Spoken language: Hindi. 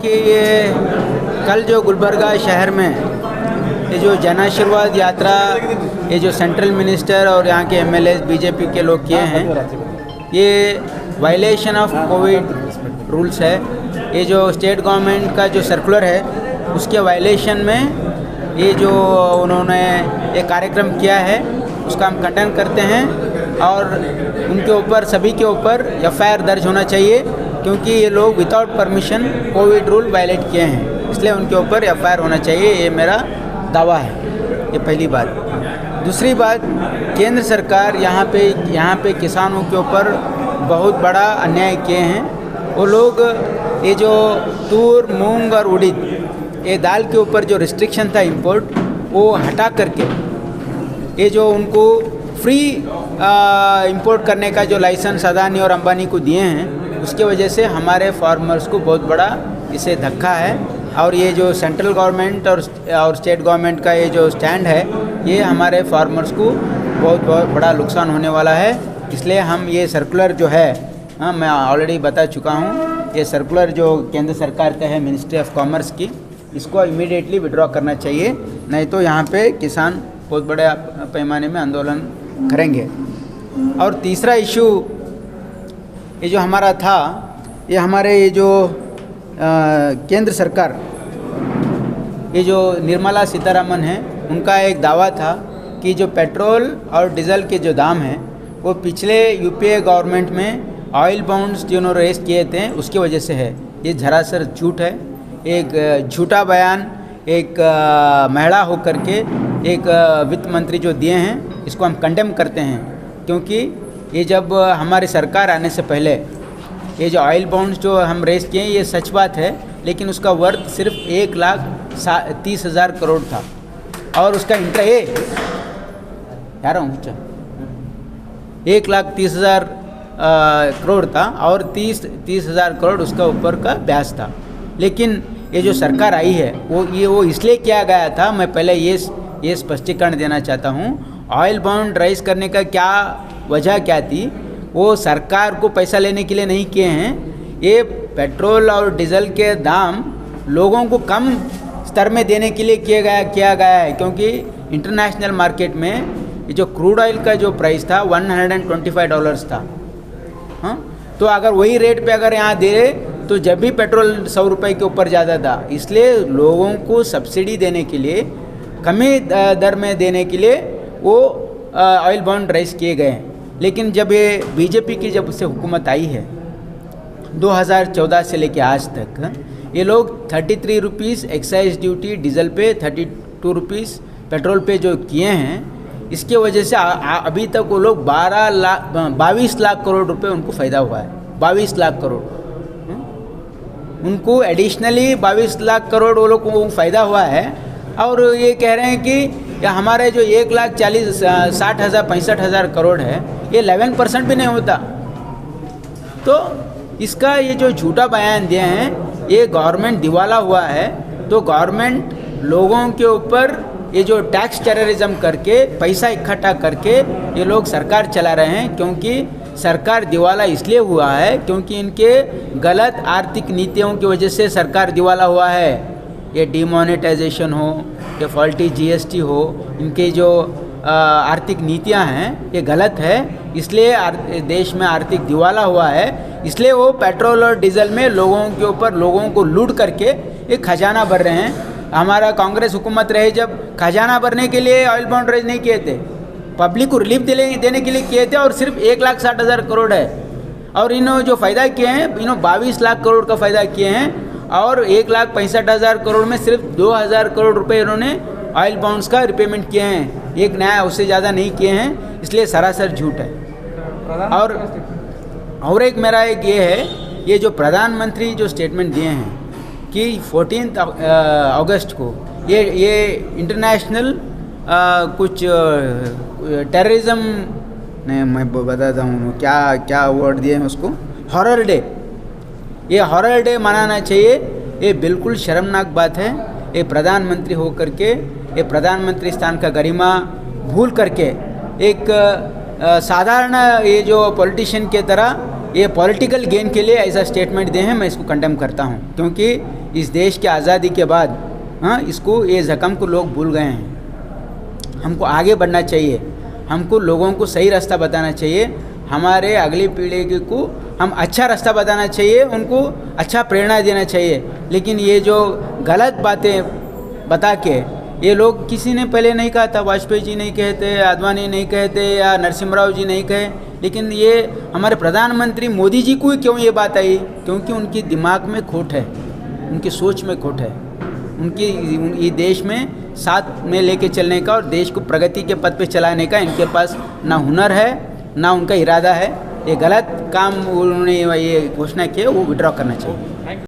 कि ये कल जो गुलबर्गा शहर में ये जो जन आशीर्वाद यात्रा ये जो सेंट्रल मिनिस्टर और यहाँ के एमएलए बीजेपी के लोग किए हैं, ये वायलेशन ऑफ कोविड रूल्स है। ये जो स्टेट गवर्नमेंट का जो सर्कुलर है उसके वायलेशन में ये जो उन्होंने ये कार्यक्रम किया है उसका हम खंडन करते हैं और उनके ऊपर सभी के ऊपर एफआईआर दर्ज होना चाहिए, क्योंकि ये लोग without permission COVID rule violate किए हैं, इसलिए उनके ऊपर एफआईआर होना चाहिए। ये मेरा दावा है। ये पहली बात। दूसरी बात, केंद्र सरकार यहाँ पे किसानों के ऊपर बहुत बड़ा अन्याय किए हैं। वो लोग ये जो तूर, मूंग और उड़द ये दाल के ऊपर जो रिस्ट्रिक्शन था इंपोर्ट, वो हटा करके ये जो उनको फ्री इंपोर्ट करने का जो लाइसेंस अदानी और अंबानी को दिए हैं, उसके वजह से हमारे फार्मर्स को बहुत बड़ा इसे धक्का है। और ये जो सेंट्रल गवर्नमेंट और स्टेट गवर्नमेंट का ये जो स्टैंड है, ये हमारे फार्मर्स को बहुत बड़ा नुकसान होने वाला है। इसलिए हम ये सर्कुलर जो है, मैं ऑलरेडी बता चुका हूँ, ये सर्कुलर जो केंद्र सरकार का है मिनिस्ट्री ऑफ कॉमर्स की, इसको इमीडिएटली विड्रॉ करना चाहिए, नहीं तो यहाँ पे किसान बहुत बड़े पैमाने में आंदोलन करेंगे। और तीसरा इशू ये जो हमारा था, ये हमारे ये जो केंद्र सरकार, ये जो निर्मला सीतारमन है, उनका एक दावा था कि जो पेट्रोल और डीजल के जो दाम हैं वो पिछले यूपीए गवर्नमेंट में ऑयल बॉन्ड्स जिन्होंने रेस किए थे उसकी वजह से है। ये सरासर झूठ है, एक झूठा बयान एक महिला होकर के एक वित्त मंत्री जो दिए हैं, इसको हम कंडेम करते हैं। क्योंकि ये जब हमारी सरकार आने से पहले ये जो ऑयल बॉन्ड्स जो हम रेस किए, ये सच बात है, लेकिन उसका वर्थ सिर्फ 1,30,000 करोड़ था और उसका इंटरेस्ट 1,30,000 करोड़ था और 30,000 करोड़ उसका ऊपर का ब्याज था। लेकिन ये जो सरकार आई है वो इसलिए किया गया था, मैं पहले ये स्पष्टीकरण देना चाहता हूँ। ऑयल बॉन्ड राइज करने का क्या वजह क्या थी, वो सरकार को पैसा लेने के लिए नहीं किए हैं। ये पेट्रोल और डीजल के दाम लोगों को कम स्तर में देने के लिए किया गया है, क्योंकि इंटरनेशनल मार्केट में ये जो क्रूड ऑयल का जो प्राइस था $125 था। हाँ, तो अगर वही रेट पे अगर यहाँ दे तो जब भी पेट्रोल 100 रुपये के ऊपर ज़्यादा था, इसलिए लोगों को सब्सिडी देने के लिए, कमी दर में देने के लिए वो ऑयल बॉन्ड राइज किए गए हैं। लेकिन जब ये बीजेपी की जब से हुकूमत आई है 2014 से लेके आज तक, ये लोग 33 रुपीज़ एक्साइज ड्यूटी डीजल पे, 32 रुपीज़ पेट्रोल पे जो किए हैं, इसके वजह से अभी तक वो लोग 22 लाख करोड़ रुपए उनको फ़ायदा हुआ है। 22 लाख करोड़ उनको एडिशनली 22 लाख करोड़ वो लोग को फ़ायदा हुआ है। और ये कह रहे हैं कि हमारे जो 1,60,000 करोड़ है, ये 11% भी नहीं होता। तो इसका ये जो झूठा बयान दिए हैं, ये गवर्नमेंट दिवाला हुआ है। तो गवर्नमेंट लोगों के ऊपर ये जो टैक्स टेररिज्म करके पैसा इकट्ठा करके ये लोग सरकार चला रहे हैं। क्योंकि सरकार दिवाला इसलिए हुआ है क्योंकि इनके गलत आर्थिक नीतियों की वजह से सरकार दिवाला हुआ है। ये डिमोनेटाइजेशन हो, ये फॉल्टी जीएसटी हो, इनके जो आर्थिक नीतियां हैं ये गलत है, इसलिए देश में आर्थिक दिवाला हुआ है। इसलिए वो पेट्रोल और डीजल में लोगों के ऊपर लोगों को लूट करके एक खजाना भर रहे हैं। हमारा कांग्रेस हुकूमत रहे जब खजाना भरने के लिए ऑयल बॉन्ड राइज नहीं किए थे, पब्लिक को रिलीफ देने के लिए किए थे, और सिर्फ 1,60,000 करोड़ है। और इन्होंने जो फ़ायदा किए हैं, इन्होंने 22 लाख करोड़ का फ़ायदा किए हैं, और 1,65,000 करोड़ में सिर्फ 2,000 करोड़ रुपए इन्होंने ऑयल बॉन्ड्स का रिपेमेंट किए हैं। एक नया उससे ज़्यादा नहीं किए हैं, इसलिए सरासर झूठ है। और एक मेरा एक ये है, ये जो प्रधानमंत्री जो स्टेटमेंट दिए हैं कि 14 अगस्त को ये इंटरनेशनल कुछ टेररिज्म, नहीं मैं बताता हूँ क्या वर्ड दिए हैं उसको, हॉरर डे, ये हॉरर डे मनाना चाहिए। ये बिल्कुल शर्मनाक बात है। ये प्रधानमंत्री हो करके, ये प्रधानमंत्री स्थान का गरिमा भूल करके एक साधारण ये जो पॉलिटिशियन के तरह ये पॉलिटिकल गेन के लिए ऐसा स्टेटमेंट दिए हैं, मैं इसको कंडेम करता हूँ। क्योंकि इस देश की आज़ादी के बाद इसको ये ज़ख्म को लोग भूल गए हैं। हमको आगे बढ़ना चाहिए, हमको लोगों को सही रास्ता बताना चाहिए, हमारे अगली पीढ़ी को हम अच्छा रास्ता बताना चाहिए, उनको अच्छा प्रेरणा देना चाहिए। लेकिन ये जो गलत बातें बता के ये लोग, किसी ने पहले नहीं कहा था, वाजपेयी जी नहीं कहते, आडवाणी नहीं कहते या नरसिम्हा राव जी नहीं कहे, लेकिन ये हमारे प्रधानमंत्री मोदी जी को ही क्यों ये बात आई? क्योंकि उनकी दिमाग में खोट है, उनकी सोच में खोट है, उनकी ये देश में साथ में लेके चलने का और देश को प्रगति के पथ पे चलाने का इनके पास ना हुनर है ना उनका इरादा है। ये गलत काम उन्होंने ये घोषणा की है, वो विड्रॉ करना चाहिए।